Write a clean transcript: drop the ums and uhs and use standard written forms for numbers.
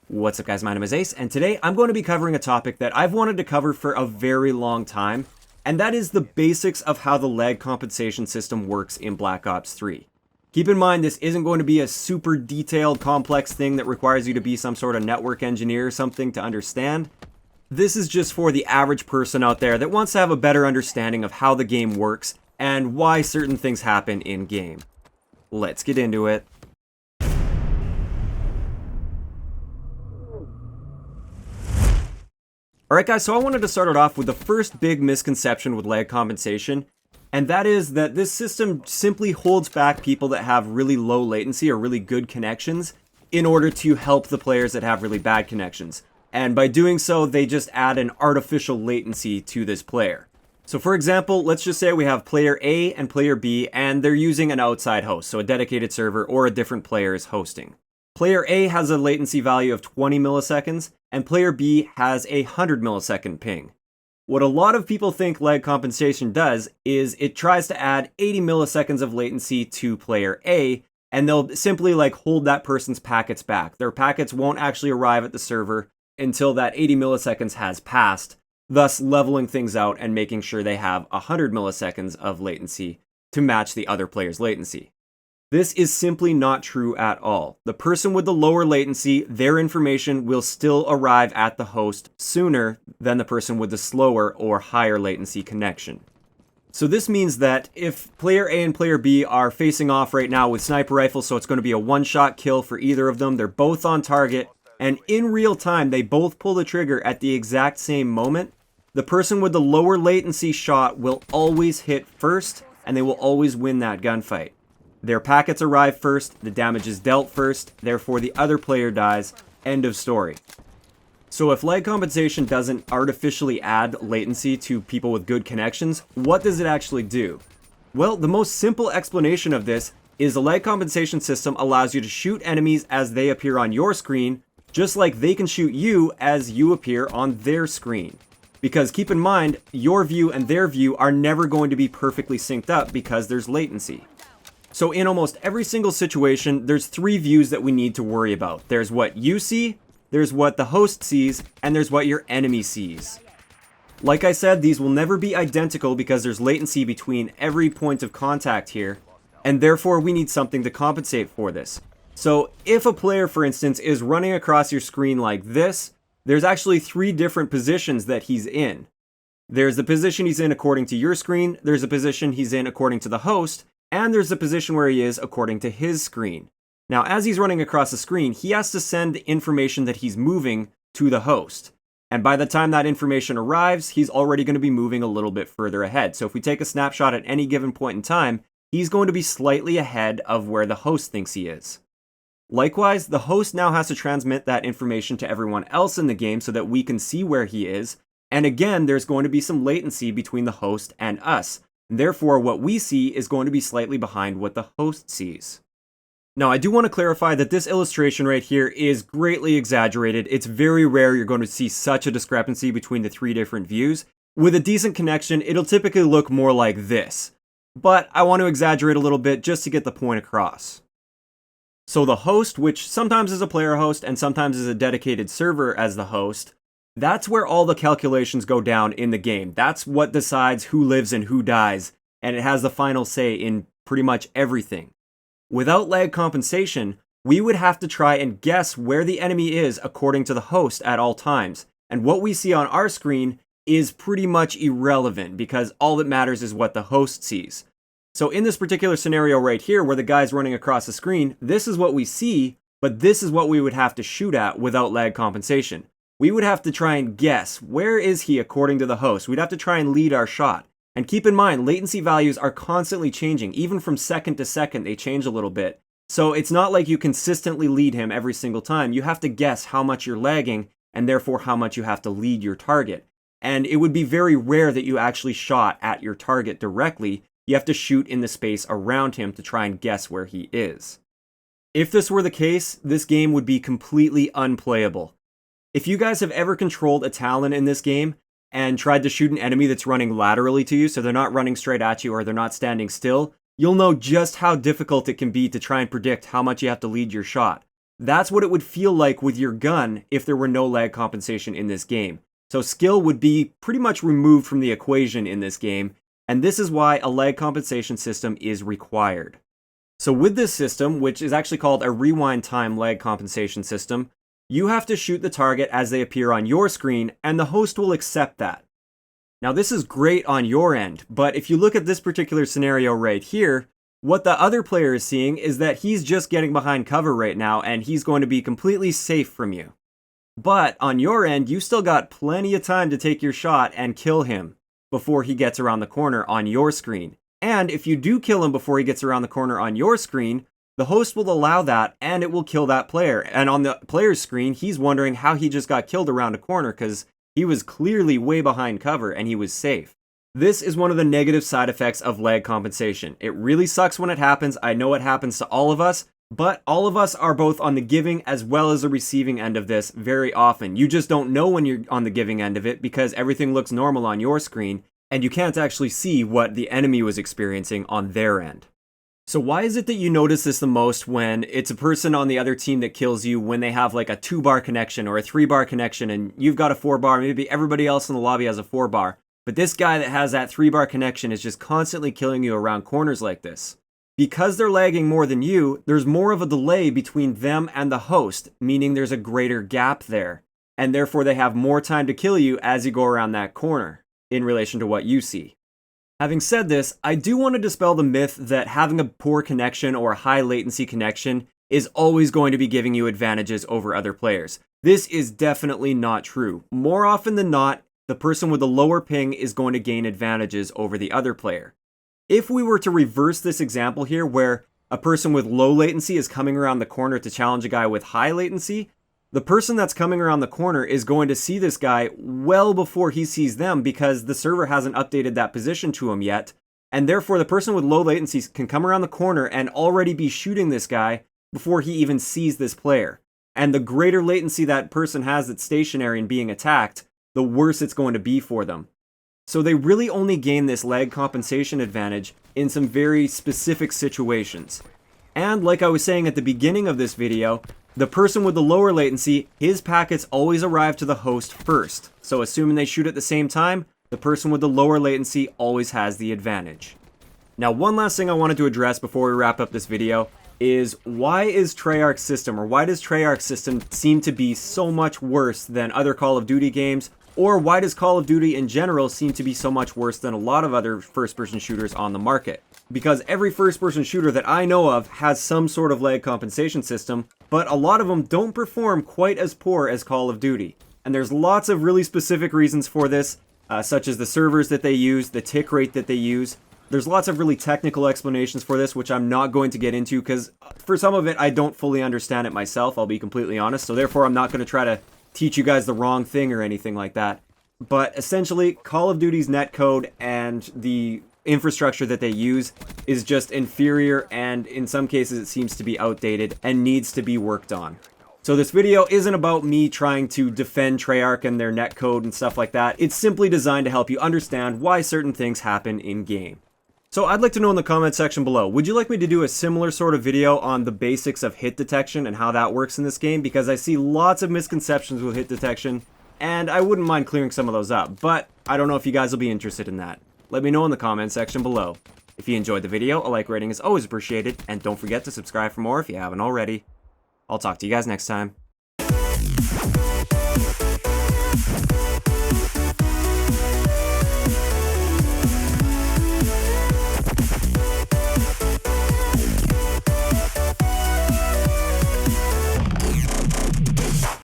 What's up guys, my name is Ace, and today I'm going to be covering a topic that I've wanted to cover for a very long time, and that is the basics of how the lag compensation system works in Black Ops 3. Keep in mind, this isn't going to be a super detailed, complex thing that requires you to be some sort of network engineer or something to understand. This is just for the average person out there that wants to have a better understanding of how the game works and why certain things happen in-game. Let's get into it. Alright guys, so I wanted to start it off with the first big misconception with lag compensation, and that is that this system simply holds back people that have really low latency or really good connections in order to help the players that have really bad connections. And by doing so, they just add an artificial latency to this player. So for example, let's just say we have player A and player B, and they're using an outside host, so a dedicated server or a different player is hosting. Player A has a latency value of 20 milliseconds, and player B has a 100 millisecond ping. What a lot of people think lag compensation does is it tries to add 80 milliseconds of latency to player A, and they'll simply hold that person's packets back. Their packets won't actually arrive at the server until that 80 milliseconds has passed, thus leveling things out and making sure they have 100 milliseconds of latency to match the other player's latency. This is simply not true at all. The person with the lower latency, their information will still arrive at the host sooner than the person with the slower or higher latency connection. So this means that if player A and player B are facing off right now with sniper rifles, so it's going to be a one-shot kill for either of them, they're both on target, and in real time they both pull the trigger at the exact same moment, the person with the lower latency shot will always hit first, and they will always win that gunfight. Their packets arrive first, the damage is dealt first, therefore the other player dies, end of story. So if lag compensation doesn't artificially add latency to people with good connections, what does it actually do? Well, the most simple explanation of this is the lag compensation system allows you to shoot enemies as they appear on your screen, just like they can shoot you as you appear on their screen. Because keep in mind, your view and their view are never going to be perfectly synced up because there's latency. So in almost every single situation, there's three views that we need to worry about. There's what you see, there's what the host sees, and there's what your enemy sees. Like I said, these will never be identical because there's latency between every point of contact here, and therefore we need something to compensate for this. So if a player, for instance, is running across your screen like this, there's actually three different positions that he's in. There's the position he's in according to your screen, there's a position he's in according to the host, and there's the position where he is according to his screen. Now, as he's running across the screen, he has to send the information that he's moving to the host. And by the time that information arrives, he's already going to be moving a little bit further ahead. So if we take a snapshot at any given point in time, he's going to be slightly ahead of where the host thinks he is. Likewise, the host now has to transmit that information to everyone else in the game so that we can see where he is. And again, there's going to be some latency between the host and us. Therefore, what we see is going to be slightly behind what the host sees. Now, I do want to clarify that this illustration right here is greatly exaggerated. It's very rare you're going to see such a discrepancy between the three different views. With a decent connection, it'll typically look more like this. But I want to exaggerate a little bit just to get the point across. So the host, which sometimes is a player host and sometimes is a dedicated server as the host, that's where all the calculations go down in the game. That's what decides who lives and who dies, and it has the final say in pretty much everything. Without lag compensation, we would have to try and guess where the enemy is according to the host at all times, and what we see on our screen is pretty much irrelevant because all that matters is what the host sees. So in this particular scenario right here where the guy's running across the screen, this is what we see, but this is what we would have to shoot at without lag compensation. We would have to try and guess, where is he according to the host? We'd have to try and lead our shot. And keep in mind, latency values are constantly changing. Even from second to second, they change a little bit. So it's not like you consistently lead him every single time. You have to guess how much you're lagging, and therefore how much you have to lead your target. And it would be very rare that you actually shot at your target directly. You have to shoot in the space around him to try and guess where he is. If this were the case, this game would be completely unplayable. If you guys have ever controlled a Talon in this game and tried to shoot an enemy that's running laterally to you, so they're not running straight at you or they're not standing still, you'll know just how difficult it can be to try and predict how much you have to lead your shot. That's what it would feel like with your gun if there were no lag compensation in this game. So skill would be pretty much removed from the equation in this game, and this is why a lag compensation system is required. So with this system, which is actually called a rewind time lag compensation system, you have to shoot the target as they appear on your screen, and the host will accept that. Now this is great on your end, but if you look at this particular scenario right here, what the other player is seeing is that he's just getting behind cover right now, and he's going to be completely safe from you. But on your end, you still got plenty of time to take your shot and kill him before he gets around the corner on your screen. And if you do kill him before he gets around the corner on your screen, the host will allow that and it will kill that player. And on the player's screen, he's wondering how he just got killed around a corner because he was clearly way behind cover and he was safe. This is one of the negative side effects of lag compensation. It really sucks when it happens. I know it happens to all of us, but all of us are both on the giving as well as the receiving end of this very often. You just don't know when you're on the giving end of it because everything looks normal on your screen and you can't actually see what the enemy was experiencing on their end. So why is it that you notice this the most when it's a person on the other team that kills you when they have like a 2-bar connection or a 3-bar connection and you've got a 4-bar, maybe everybody else in the lobby has a 4-bar, but this guy that has that 3-bar connection is just constantly killing you around corners like this? Because they're lagging more than you, there's more of a delay between them and the host, meaning there's a greater gap there, and therefore they have more time to kill you as you go around that corner in relation to what you see. Having said this, I do want to dispel the myth that having a poor connection or a high latency connection is always going to be giving you advantages over other players. This is definitely not true. More often than not, the person with the lower ping is going to gain advantages over the other player. If we were to reverse this example here where a person with low latency is coming around the corner to challenge a guy with high latency, the person that's coming around the corner is going to see this guy well before he sees them because the server hasn't updated that position to him yet, and therefore the person with low latency can come around the corner and already be shooting this guy before he even sees this player. And the greater latency that person has that's stationary and being attacked, the worse it's going to be for them. So they really only gain this lag compensation advantage in some very specific situations. And like I was saying at the beginning of this video, the person with the lower latency, his packets always arrive to the host first. So assuming they shoot at the same time, the person with the lower latency always has the advantage. Now, one last thing I wanted to address before we wrap up this video is why is Treyarch's system, or why does Treyarch's system seem to be so much worse than other Call of Duty games? Or why does Call of Duty in general seem to be so much worse than a lot of other first-person shooters on the market? Because every first-person shooter that I know of has some sort of lag compensation system, but a lot of them don't perform quite as poor as Call of Duty. And there's lots of really specific reasons for this, such as the servers that they use, the tick rate that they use. There's lots of really technical explanations for this, which I'm not going to get into, because for some of it, I don't fully understand it myself, I'll be completely honest, so therefore I'm not going to try to teach you guys the wrong thing or anything like that. But essentially, Call of Duty's netcode and the infrastructure that they use is just inferior, and in some cases it seems to be outdated and needs to be worked on. So this video isn't about me trying to defend Treyarch and their netcode and stuff like that. It's simply designed to help you understand why certain things happen in game. So I'd like to know in the comment section below, would you like me to do a similar sort of video on the basics of hit detection and how that works in this game? Because I see lots of misconceptions with hit detection, and I wouldn't mind clearing some of those up, but I don't know if you guys will be interested in that. Let me know in the comment section below. If you enjoyed the video, a like rating is always appreciated, and don't forget to subscribe for more if you haven't already. I'll talk to you guys next time.